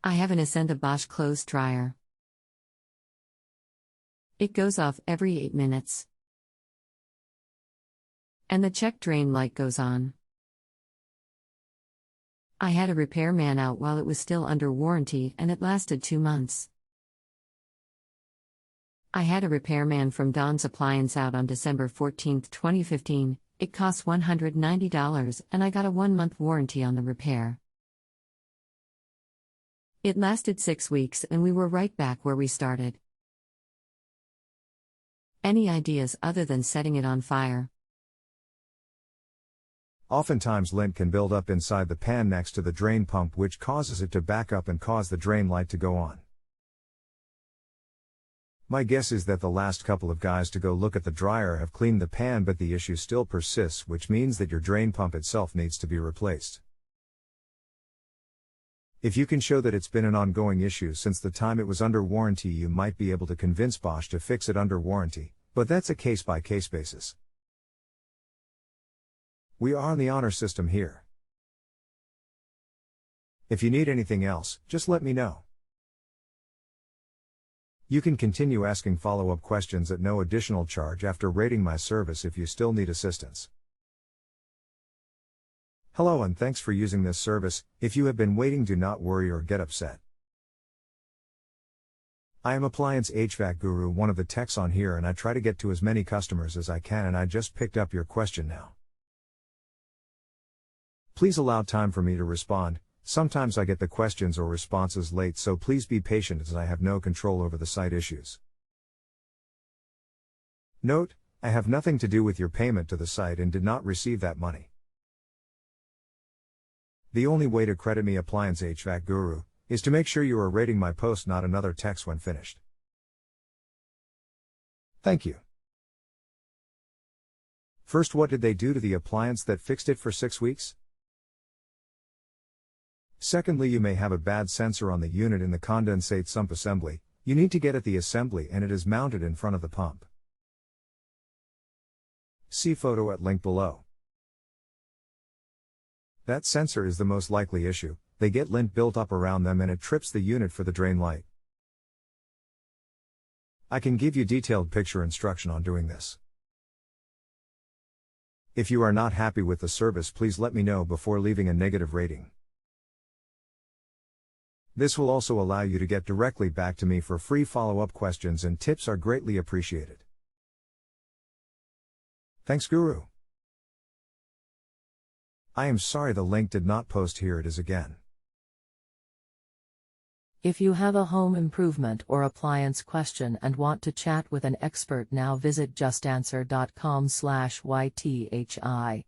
I have an ascenta Bosch clothes dryer. It goes off every 8 minutes. And the check drain light goes on. I had a repairman out while it was still under warranty and it lasted 2 months. I had a repairman from Don's Appliance out on December 14, 2015. It cost $190 and I got a 1-month warranty on the repair. It lasted 6 weeks and we were right back where we started. Any ideas other than setting it on fire? Oftentimes lint can build up inside the pan next to the drain pump, which causes it to back up and cause the drain light to go on. My guess is that the last couple of guys to go look at the dryer have cleaned the pan, but the issue still persists, which means that your drain pump itself needs to be replaced. If you can show that it's been an ongoing issue since the time it was under warranty, you might be able to convince Bosch to fix it under warranty, but that's a case-by-case basis. We are on the honor system here. If you need anything else, just let me know. You can continue asking follow-up questions at no additional charge after rating my service if you still need assistance. Hello and thanks for using this service. If you have been waiting, do not worry or get upset. I am Appliance HVAC Guru, one of the techs on here, and I try to get to as many customers as I can, and I just picked up your question now. Please allow time for me to respond. Sometimes I get the questions or responses late, so please be patient as I have no control over the site issues. Note, I have nothing to do with your payment to the site and did not receive that money. The only way to credit me, Appliance HVAC Guru, is to make sure you are rating my post, not another text when finished. Thank you. First, what did they do to the appliance that fixed it for 6 weeks? Secondly, you may have a bad sensor on the unit in the condensate sump assembly. You need to get at the assembly and it is mounted in front of the pump. See photo at link below. That sensor is the most likely issue. They get lint built up around them and it trips the unit for the drain light. I can give you detailed picture instruction on doing this. If you are not happy with the service, please let me know before leaving a negative rating. This will also allow you to get directly back to me for free follow-up questions, and tips are greatly appreciated. Thanks, Guru. I am sorry the link did not post. Here it is again. If you have a home improvement or appliance question and want to chat with an expert, now visit JustAnswer.com/YTHI.